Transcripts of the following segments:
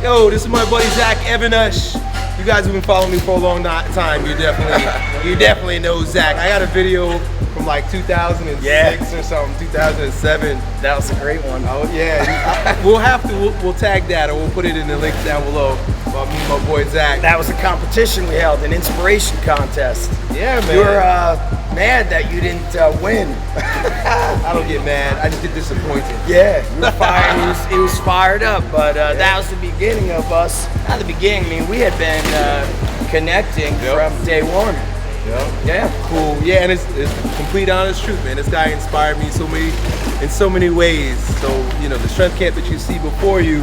Yo, this is my buddy Zach Evanush. You guys have been following me for a long time. You definitely know Zach. I got a video from like 2006 or something, 2007. That was a great one. Oh yeah, we'll tag that or we'll put it in the links down below about me and my boy Zach. That was a competition we held, an inspiration contest. Yeah, man. You were mad that you didn't win. I don't get mad. I just get disappointed. Yeah, you were fired. He was fired up, but that was the beginning of us. Not the beginning. I mean, we had been connecting from day one. Yeah, cool. Yeah, and it's complete honest truth, man. This guy inspired me in so many ways. So, you know, the strength camp that you see before you,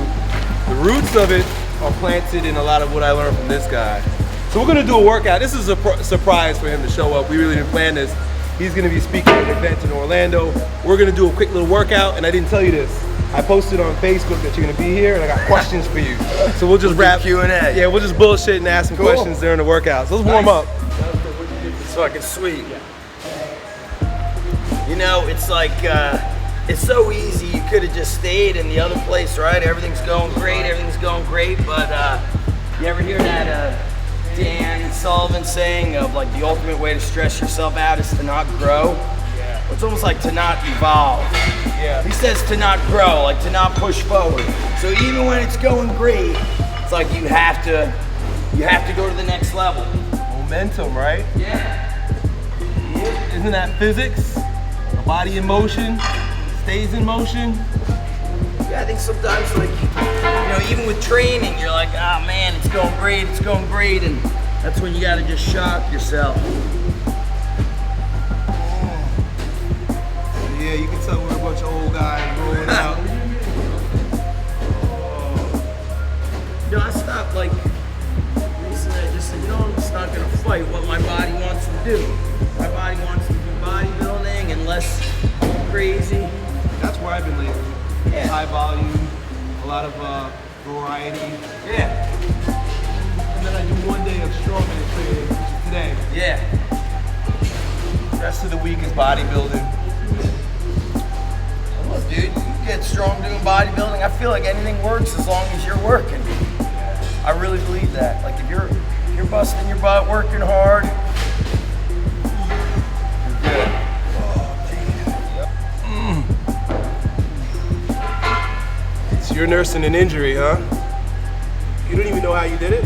the roots of it are planted in a lot of what I learned from this guy. So we're gonna do a workout. This is a surprise for him to show up. We really didn't plan this. He's gonna be speaking at an event in Orlando. We're gonna do a quick little workout, and I didn't tell you this. I posted on Facebook that you're gonna be here, and I got questions for you. So we'll just wrap Q&A. Yeah, we'll just bullshit and ask some questions during the workout. So let's warm up. It's fucking sweet. You know, it's like, it's so easy. You could have just stayed in the other place, right? Everything's going great, but you ever hear that Dan Sullivan saying of like the ultimate way to stress yourself out is to not grow? Yeah. It's almost like to not evolve. Yeah. He says to not grow, like to not push forward. So even when it's going great, it's like you have to go to the next level. Momentum, right? Yeah. Isn't that physics? A body in motion stays in motion. Yeah, I think sometimes, like, you know, even with training, you're like, ah, man, it's going great, and that's when you gotta just shock yourself. Yeah, you can tell we're a bunch of old guys rolling out. You know, I stopped, like, recently I just said, you know, I'm just not gonna fight what my body wants to do. My body wants to do bodybuilding and less crazy. That's where I've been lately. Yeah. High volume, a lot of variety. Yeah. And then I do one day of strongman training, which is today. Yeah. Rest of the week is bodybuilding. Look, dude, you get strong doing bodybuilding. I feel like anything works as long as you're working. I really believe that. Like if you're busting your butt, working hard, you're good. You're nursing an injury, huh? You don't even know how you did it?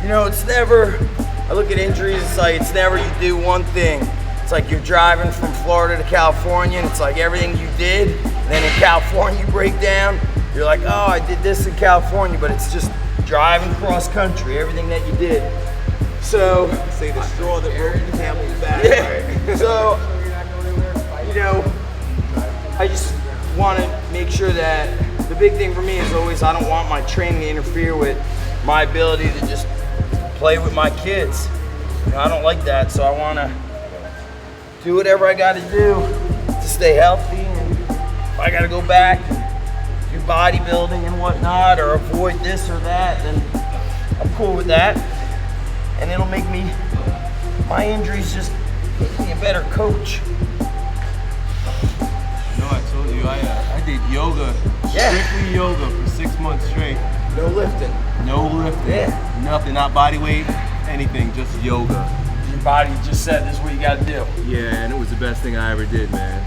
You know, it's never, I look at injuries, it's never you do one thing. It's like you're driving from Florida to California, and it's like everything you did, and then in California you break down, you're like, oh, I did this in California, but it's just driving cross country, everything that you did. So, say the straw that broke the camel's back. Yeah. Right? So, you know, I just want to make sure that the big thing for me is always I don't want my training to interfere with my ability to just play with my kids. You know, I don't like that, so I want to do whatever I got to do to stay healthy. And if I got to go back and do bodybuilding and whatnot or avoid this or that, then I'm cool with that. And it'll make me, my injuries just make me a better coach. No, I told you, I did yoga, strictly yoga for 6 months straight. No lifting. No lifting, nothing, not body weight, anything, just yoga. Your body just said this is what you gotta do. Yeah, and it was the best thing I ever did, man.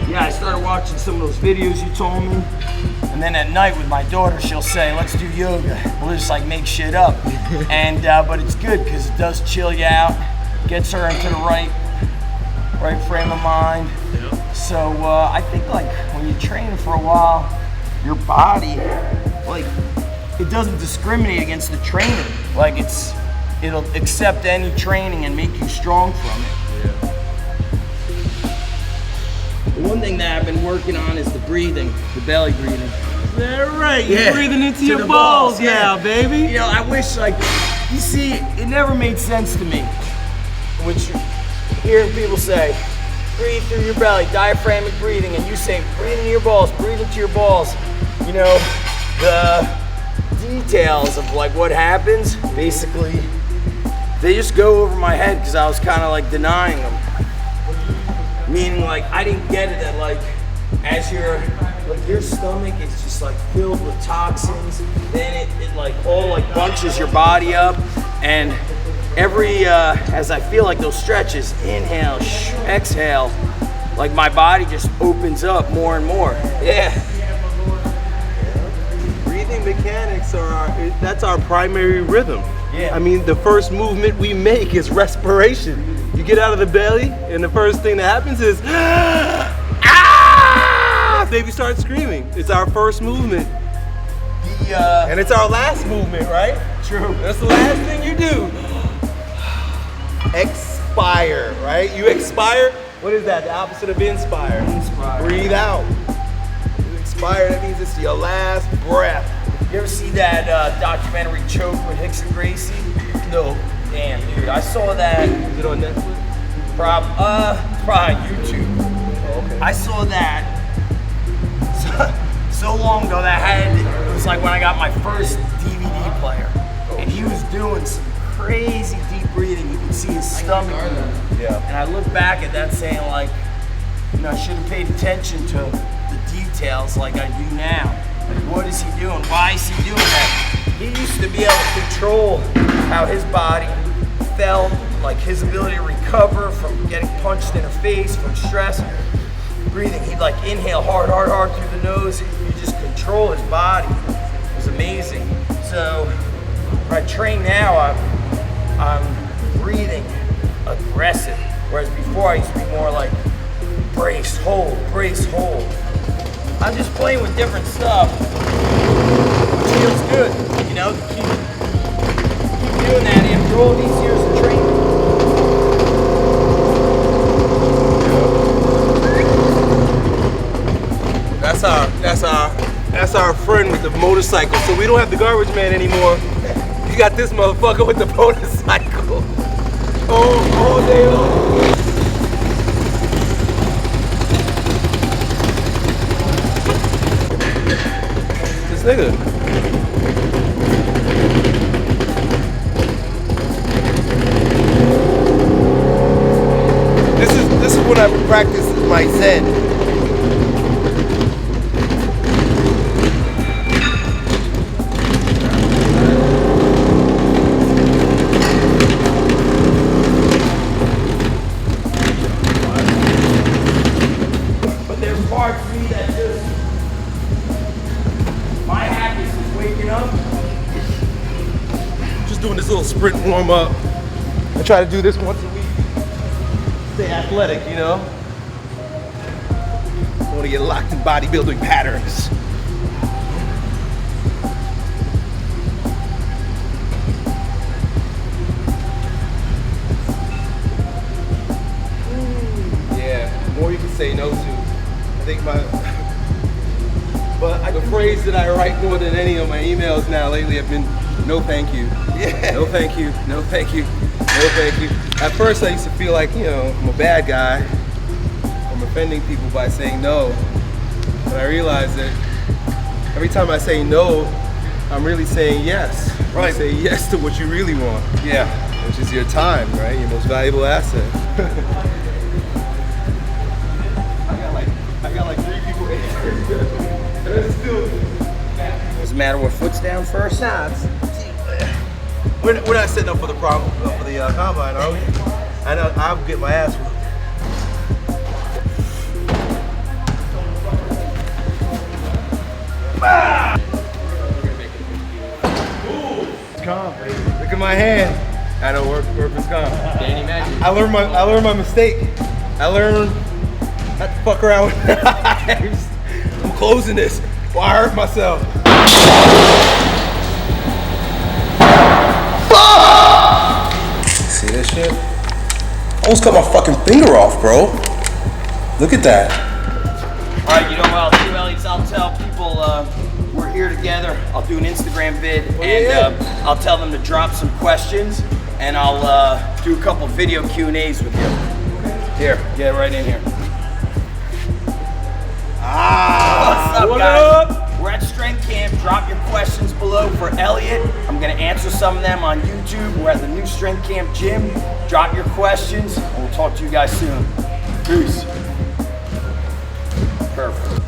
Yeah, I started watching some of those videos you told me, and then at night with my daughter, she'll say, let's do yoga. We'll just like make shit up. And but it's good because it does chill you out, gets her into the right frame of mind. So I think like when you train for a while, your body, like it doesn't discriminate against the training. Like it'll accept any training and make you strong from it. The one thing that I've been working on is the breathing, the belly breathing. Is that right? You're breathing into your balls now, baby. You know, I wish like, you see, it never made sense to me. Which hearing people say, breathe through your belly, diaphragmatic breathing, and you say, breathe into your balls, breathe into your balls. You know, the details of like what happens, basically, they just go over my head because I was kind of like denying them. Meaning like, I didn't get it that like, as you're like your stomach is just like filled with toxins. Then it like all like bunches your body up, and every as I feel like those stretches, inhale, exhale, like my body just opens up more and more. Yeah. Breathing mechanics are that's our primary rhythm. Yeah. I mean, the first movement we make is respiration. You get out of the belly, and the first thing that happens is, ah! Baby starts screaming. It's our first movement. And it's our last movement, right? True. That's the last thing you do. Expire, right? You expire. What is that? The opposite of inspire. Inspire. Breathe out. You expire, that means it's your last breath. You ever see that documentary Choke with Hicks and Gracie? No. Damn, dude, I saw that. Is it on Netflix? Probably YouTube. Oh, okay. I saw that so long ago that it was like when I got my first DVD player. And he was doing some crazy deep breathing. You could see his stomach move. Yeah. And I look back at that saying like, you know, I should have paid attention to the details like I do now. Like, what is he doing? Why is he doing that? He used to be able to control how his body felt, like his ability to recover from getting punched in the face, from stress. Breathing, he'd like inhale hard through the nose. He just control his body. It was amazing. So when I train now, I'm breathing aggressive, whereas before I used to be more like brace, hold, brace, hold. I'm just playing with different stuff, which feels good, you know, to keep doing that after all these years of training. That's our friend with the motorcycle. So we don't have the garbage man anymore. You got this motherfucker with the motorcycle. All day long. This nigga. This is when I practice my Zen. But there's parts of me that just, my happiness is waking up. Just doing this little sprint warm up. I try to do this once a week. Stay athletic, you know? Don't want to get locked in bodybuilding patterns. Yeah, the more you can say no to. I think the phrase that I write more than any of my emails now lately have been, no thank you. Yeah. No thank you, no thank you, no thank you. At first I used to feel like, you know, I'm a bad guy. I'm offending people by saying no. But I realized that every time I say no, I'm really saying yes. Right. You say yes to what you really want. Yeah. Which is your time, right? Your most valuable asset. I got like 3 people in here. And it's still. Does it matter what foot's down first? Nah, we're not setting up for the combine, are we? I know I'll get my ass whooped. Calm, baby. Look at my hand. I know workers comp. Danny Magic. I learned my mistake. I learned not to fuck around with knives. I'm closing this. Well, I hurt myself. See this shit? I almost cut my fucking finger off, bro. Look at that. All right, you know what I'll do, Elliot? I'll tell people we're here together. I'll do an Instagram vid, and I'll tell them to drop some questions, and I'll do a couple video Q&As with you. Here, get right in here. What's up, guys? We're at Strength Camp. Drop your questions below for Elliot. I'm gonna answer some of them on YouTube. We're at the new Strength Camp gym. Drop your questions, and we'll talk to you guys soon. Peace. Perfect.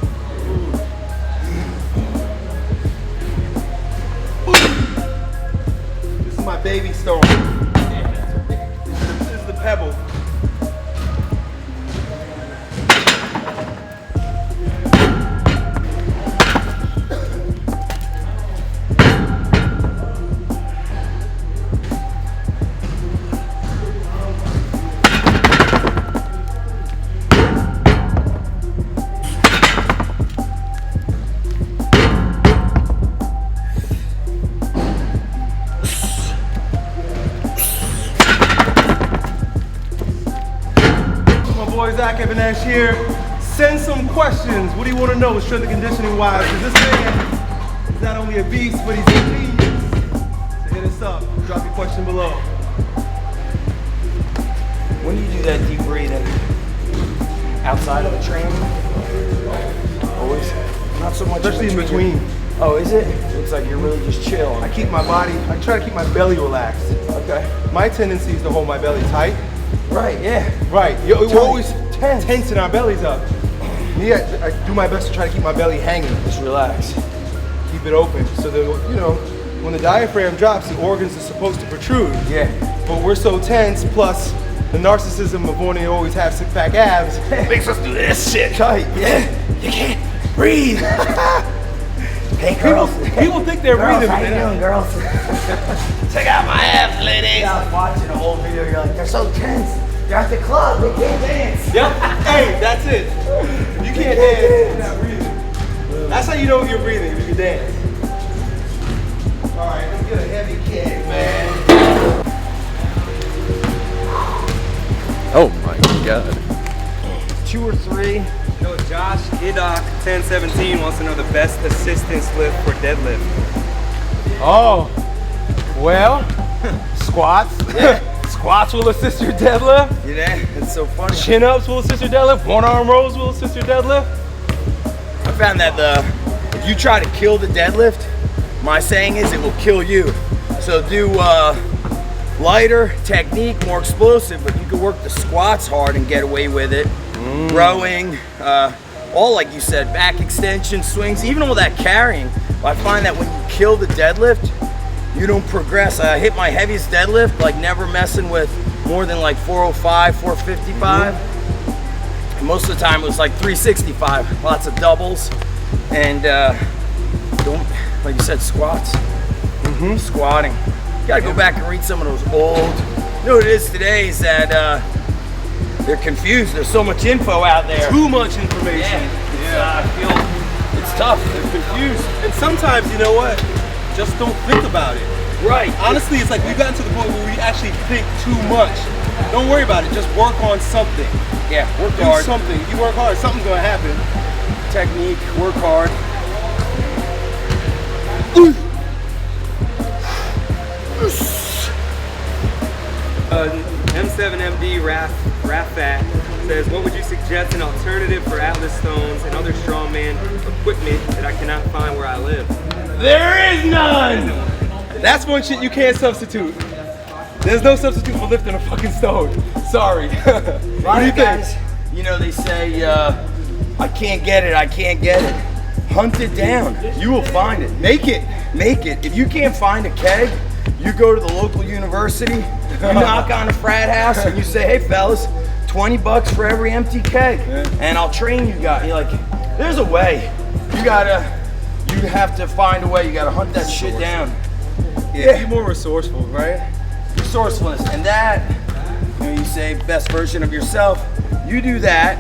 my baby stone. This is the pebble. Zach Evanesh here. Send some questions. What do you want to know strength and conditioning wise? Because this man is not only a beast, but he's a genius. So hit us up. Drop your question below. When do you do that deep breathing? Outside of the training? Always? Not so much Especially in between. Oh, is it? Looks like you're really just chill. I keep my body, I try to keep my belly relaxed. Okay. My tendency is to hold my belly tight. Right, yeah. Right. We're always tensing our bellies up. Me, I do my best to try to keep my belly hanging. Just relax. Keep it open so that, you know, when the diaphragm drops, the organs are supposed to protrude. Yeah. But we're so tense, plus the narcissism of wanting to always have six-pack abs makes us do this shit tight. Yeah. You can't breathe. Hey, girls. People think they're breathing. How you doing, girls? Check out my abs, ladies. I was watching an old video. You're like, they're so tense. They're at the club. They can't dance. Yep. Hey, that's it. You can't dance. You're not breathing. That's how you know you're breathing, if you can dance. All right, let's get a heavy kick, man. Oh my God. 2 or 3. Yo, Josh Idoc 1017 wants to know the best assistance lift for deadlift. Oh, well, squats. Yeah. Squats will assist your deadlift. Yeah, it's so funny. Chin-ups will assist your deadlift. One-arm rows will assist your deadlift. I found that if you try to kill the deadlift, my saying is it will kill you. So do lighter technique, more explosive, but you can work the squats hard and get away with it. Rowing, all like you said, back extension, swings, even all that carrying. I find that when you kill the deadlift, you don't progress. I hit my heaviest deadlift, like never messing with more than like 405, 455. And most of the time it was like 365, lots of doubles. And don't, like you said, squats. Squatting. You gotta go back and read some of those old. You know what it is today is that they're confused. There's so much info out there. Too much information. I feel it's tough. They're confused. And sometimes, you know what? Just don't think about it. Right. Honestly, it's like we've gotten to the point where we actually think too much. Don't worry about it. Just work on something. Yeah, work Do hard. something. You work hard, something's gonna happen. Technique, work hard. M7MD Rafat says, what would you suggest an alternative for Atlas stones and other strongman equipment that I cannot find where I live? There is none! That's one shit you can't substitute. There's no substitute for lifting a fucking stone. Sorry. What do you think? Guys, you know, they say, I can't get it, I can't get it. Hunt it down. You will find it. Make it. Make it. If you can't find a keg, you go to the local university, you knock on a frat house, and you say, hey, fellas, 20 bucks for every empty keg, and I'll train you guys. You're like, there's a way. You have to find a way. You gotta hunt that shit down. Yeah, be more resourceful, right? Resourcefulness, and that, you know, you say best version of yourself. You do that.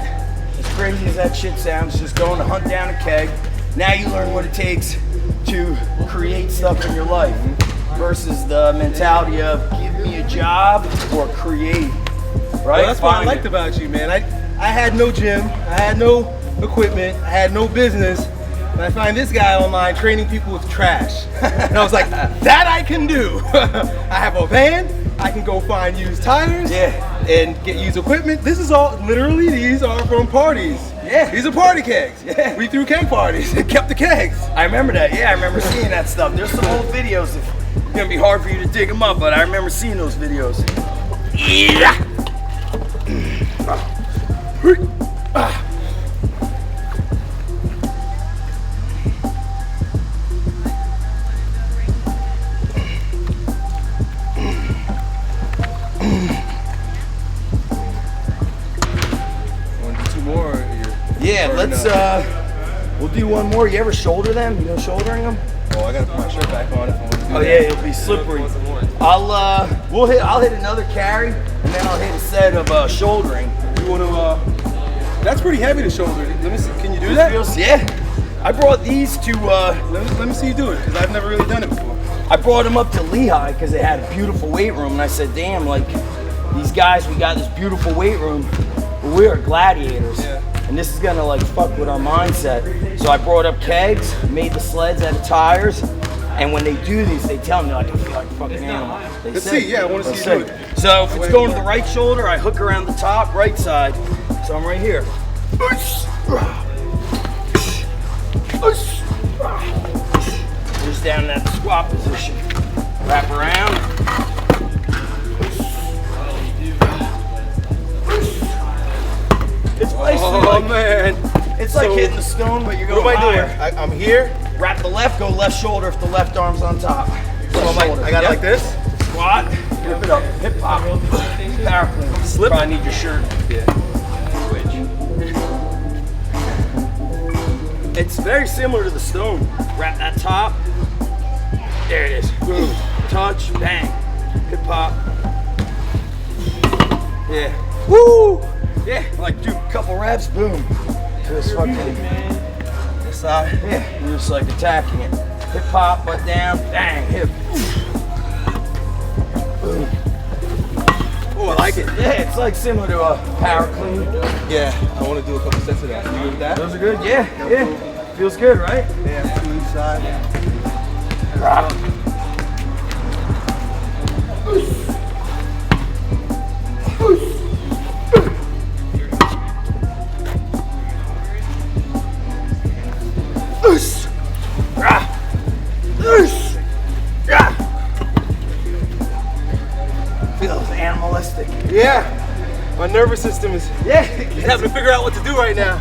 As crazy as that shit sounds, just going to hunt down a keg. Now you learn what it takes to create stuff in your life versus the mentality of give me a job or create. Right? Well, that's what I liked about you, man. I had no gym, I had no equipment, I had no business. And I find this guy online training people with trash. And I was like, that I can do. I have a van, I can go find used tires and get used equipment. This is all, literally, these are from parties. Yeah. These are party kegs. Yeah. We threw keg parties and kept the kegs. I remember that. Yeah, I remember seeing that stuff. There's some old videos. It's gonna be hard for you to dig them up, but I remember seeing those videos. Yeah. let's we'll do one more. You ever shoulder them? You know shouldering them? Oh, I gotta put my shirt back on if I want to do Oh that. yeah, it'll be slippery. I'll hit another carry, and then I'll hit a set of shouldering. You wanna? That's pretty heavy to shoulder. Let me see. Can you do that? Yeah. I brought these to. Let me see you do it, because I've never really done it before. I brought them up to Lehigh because they had a beautiful weight room, and I said, "Damn, like these guys, we got this beautiful weight room, but we are gladiators, and this is gonna like fuck with our mindset." So I brought up kegs, made the sleds out of tires, and when they do these, they tell me like I feel like a fucking animal. Let's see. Yeah, I want to see you do it. So if it's going to the right shoulder, I hook around the top, right side. So I'm right here. Just down in that squat position. Wrap around. It's basically like, man. it's like hitting the stone, but you're going What am I higher. doing? I'm here. Wrap the left, go left shoulder if the left arm's on top. So I got it like this. Squat, flip it up, hip hop, power clean. Slip. Probably need your shirt. Yeah. It's very similar to the stone. Wrap that top. There it is. Boom. Touch, bang. Hip hop. Yeah. Woo! Yeah, like do a couple reps, boom. Just fucking this side. Yeah, you're just like attacking it. Hip hop, butt down, bang, hip. Boom. Oh, I like it. Yeah, it's like similar to a power clean. Yeah, I want to do a couple sets of that. You good with that? Those are good? Yeah, yeah. Feels good, right? Yeah, to each side. Rock. Feels animalistic. Yeah. My nervous system is Yeah, having to figure out what to do right now.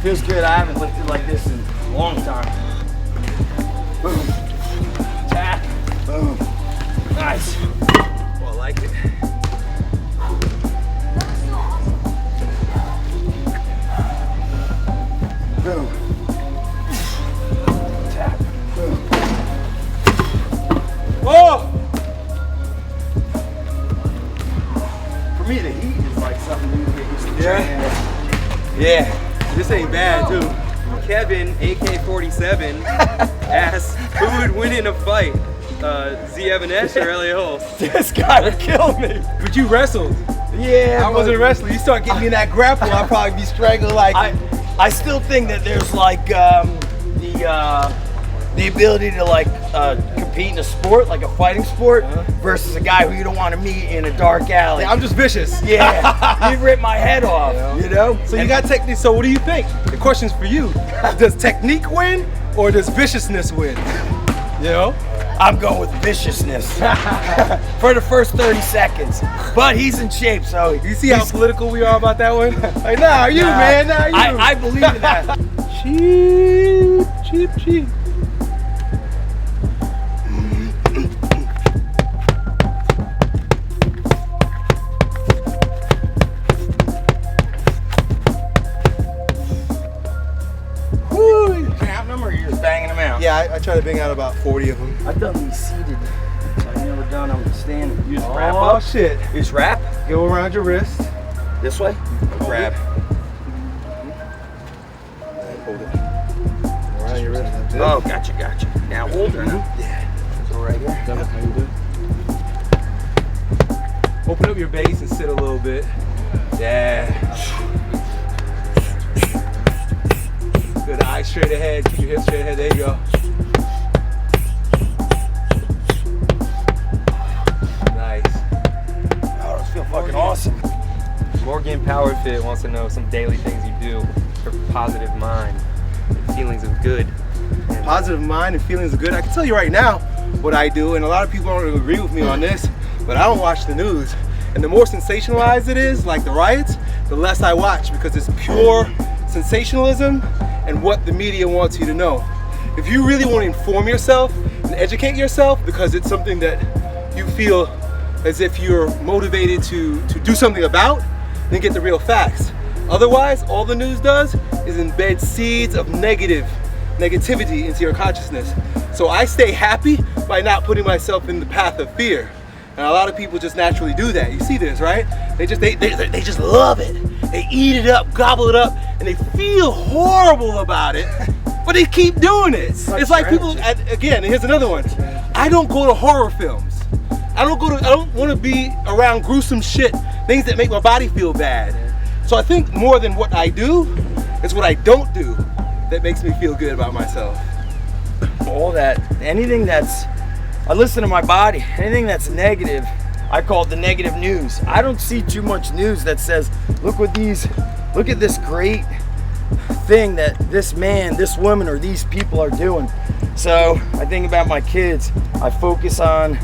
feels good. I haven't lifted like this in a long time. Boom. Tap. Boom. Nice. Oh, I like it. Boom. Tap. Boom. Oh! For me, the heat is like something you get used to. Yeah? Yeah. This ain't bad, too. Kevin, AK-47, asks, who would win in a fight? Z. Evanesh or Elliot Hulse? This guy would kill me. But you wrestled. Yeah. I wasn't wrestling. You start getting me in that grapple, I'll probably be strangled like. I still think that there's like the ability to like compete in a sport, like a fighting sport, versus a guy who you don't want to meet in a dark alley. I'm just vicious. Yeah, he'd rip my head off, you know? So you got technique. So what do you think? The question's for you. Does technique win or does viciousness win? You know? I'm going with viciousness for the first 30 seconds. But he's in shape, so You see how political we are about that one? Like, nah, you, man, nah, you. I believe in that. Cheap. Woo. Count them or you're just banging them out? Yeah, I try to bang out about 40 of them. I've done these seated, so I've never done them standing. You just wrap Oh up. shit. You just wrap Go around your wrist. this way. Grab. Hold it. Around your wrist. That's it. Oh, gotcha. Now hold her. Yeah. So right here. How you do? Open up your base and sit a little bit. Yeah. Good, eyes straight ahead. Keep your hips straight ahead. There you go. Nice. Oh, those feel fucking awesome. Morgan Powerfit wants to know some daily things you do for positive mind, feelings of good. And Positive mind and feelings are good. I can tell you right now what I do, and a lot of people don't agree with me on this, but I don't watch the news. And the more sensationalized it is, like the riots, the less I watch because it's pure sensationalism and what the media wants you to know. If you really want to inform yourself and educate yourself because it's something that you feel as if you're motivated to do something about, then get the real facts. Otherwise, all the news does is embed seeds of negativity into your consciousness. So I stay happy by not putting myself in the path of fear. And a lot of people just naturally do that. You see this, right? They just love it. They eat it up, gobble it up, and they feel horrible about it, but they keep doing it. It's like people, again, here's another one. I don't go to horror films. I don't want to be around gruesome shit, things that make my body feel bad. So I think more than what I do, it's what I don't do that makes me feel good about myself. All that, anything that's, I listen to my body, anything that's negative, I call it the negative news. I don't see too much news that says, look at this great thing that this man, this woman, or these people are doing. So I think about my kids. I focus on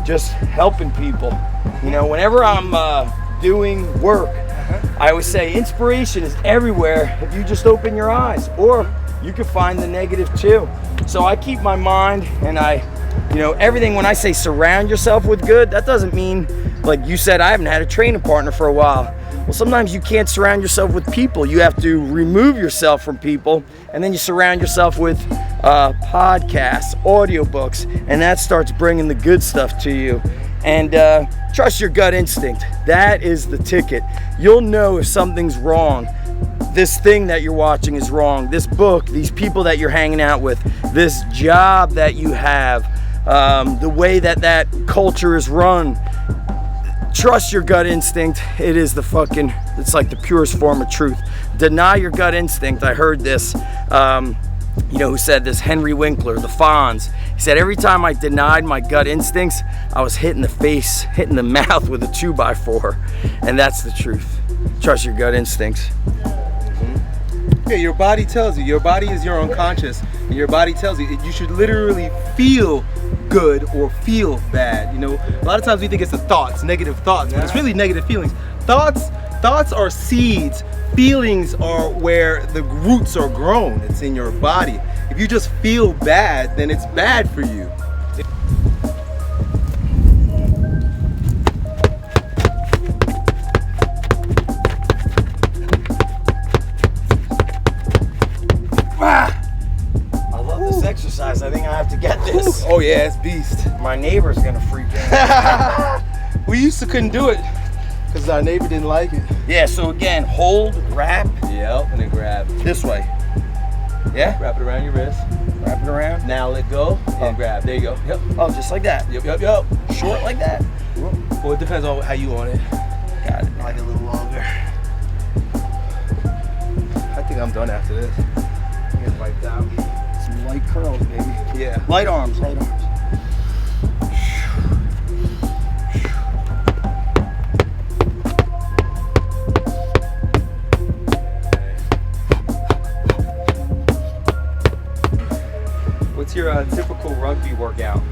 just helping people. You know, whenever I'm doing work, I always say inspiration is everywhere if you just open your eyes, or you can find the negative too. So I keep my mind, and everything. When I say surround yourself with good, that doesn't mean, like you said, I haven't had a training partner for a while. Well, sometimes you can't surround yourself with people. You have to remove yourself from people, and then you surround yourself with podcasts, audiobooks, and that starts bringing the good stuff to you. And trust your gut instinct. That is the ticket. You'll know if something's wrong. This thing that you're watching is wrong. This book, these people that you're hanging out with, this job that you have, the way that culture is run. Trust your gut instinct. It is it's like the purest form of truth. Deny your gut instinct. I heard this, who said this? Henry Winkler, the Fonz. He said, every time I denied my gut instincts, I was hit in the face, hit in the mouth with a 2x4. And that's the truth. Trust your gut instincts. Yeah, your body tells you. Your body is your unconscious. And your body tells you. You should literally feel good or feel bad. A lot of times we think it's the thoughts, negative thoughts, but it's really negative feelings. Thoughts are seeds. Feelings are where the roots are grown. It's in your body. If you just feel bad, then it's bad for you. Exercise. I think I have to get this. Oh yeah, it's beast. My neighbor's gonna freak out. We used to couldn't do it because our neighbor didn't like it. Yeah, so again, hold, wrap. Yep, and then grab. This way. Yeah? Wrap it around your wrist. Wrap it around. Now let go and grab. There you go. Yep. Oh, just like that. Yep. Short like that. Well, it depends on how you want it. Got it. Like a little longer. I think I'm done after this. Get wiped out. Light curls, baby. Yeah. Light arms. What's your typical rugby workout?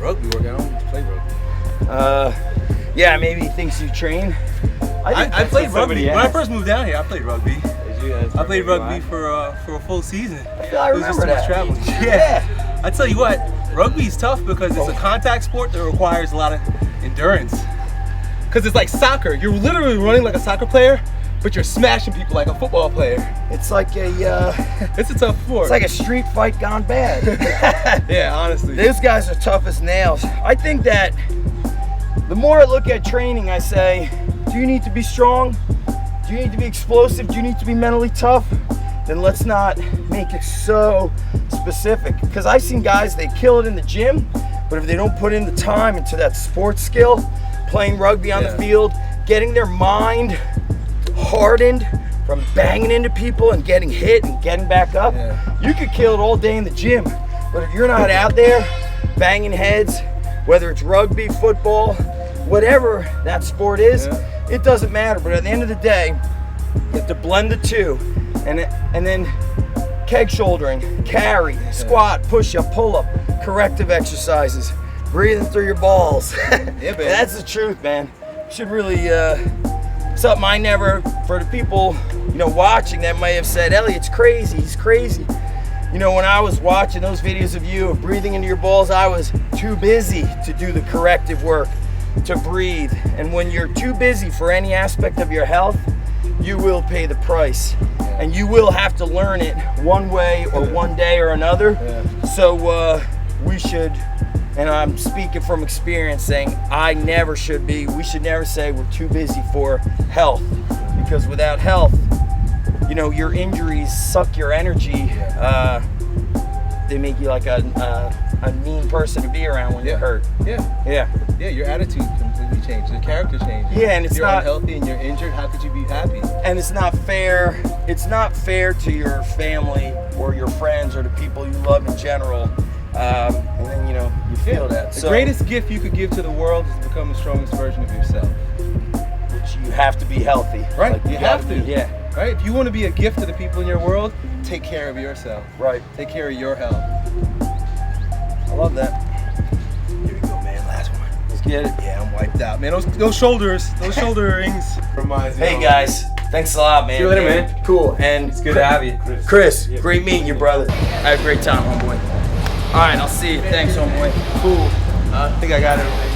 Rugby workout? I don't play rugby. Yeah, maybe he thinks you train. I played rugby. When I first moved down here, I played rugby. I played rugby for a full season. I remember that. Traveling. Yeah. I tell you what, rugby's tough because it's a contact sport that requires a lot of endurance. Because it's like soccer. You're literally running like a soccer player, but you're smashing people like a football player. It's like it's a tough sport. It's like a street fight gone bad. Yeah, honestly. Those guys are tough as nails. I think that the more I look at training, I say, do you need to be strong? Do you need to be explosive? Do you need to be mentally tough? Then let's not make it so specific. Because I've seen guys, they kill it in the gym, but if they don't put in the time into that sports skill, playing rugby on the field, getting their mind hardened from banging into people and getting hit and getting back up, you could kill it all day in the gym. But if you're not out there banging heads, whether it's rugby, football, whatever that sport is, it doesn't matter. But at the end of the day, you have to blend the two, and then keg shouldering, carry, squat, push up, pull up, corrective exercises, breathing through your balls. Yeah, baby. That's the truth, man. Should really something I never, for the people watching that may have said, Elliott's crazy, he's crazy. When I was watching those videos of you breathing into your balls, I was too busy to do the corrective work, to breathe. And when you're too busy for any aspect of your health, you will pay the price. And you will have to learn it one way or one day or another. Yeah. So we should, and I'm speaking from experience saying we should never say we're too busy for health. Because without health, you know, your injuries suck your energy. They make you like a mean person to be around when you're hurt. Yeah, your attitude completely changed. Your character changed. Yeah, and it's if you're not unhealthy and you're injured, how could you be happy? And it's not fair. It's not fair to your family or your friends or the people you love in general. And then, you know, you feel that. The greatest gift you could give to the world is to become the strongest version of yourself. Which you have to be healthy. Right, Like, you have to. Yeah. Right? If you want to be a gift to the people in your world, take care of yourself. Right. Take care of your health. I love that. Here we go, man. Last one. Let's get it. Yeah, I'm wiped out, man. Those shoulders, those shoulder rings. Reminds me. Hey guys, thanks a lot, man. See you later, man. Cool. And It's good to have you. Chris, great meeting you, brother. I had a great time, homeboy. All right, I'll see you. Thanks, homeboy. Cool. I think I got it.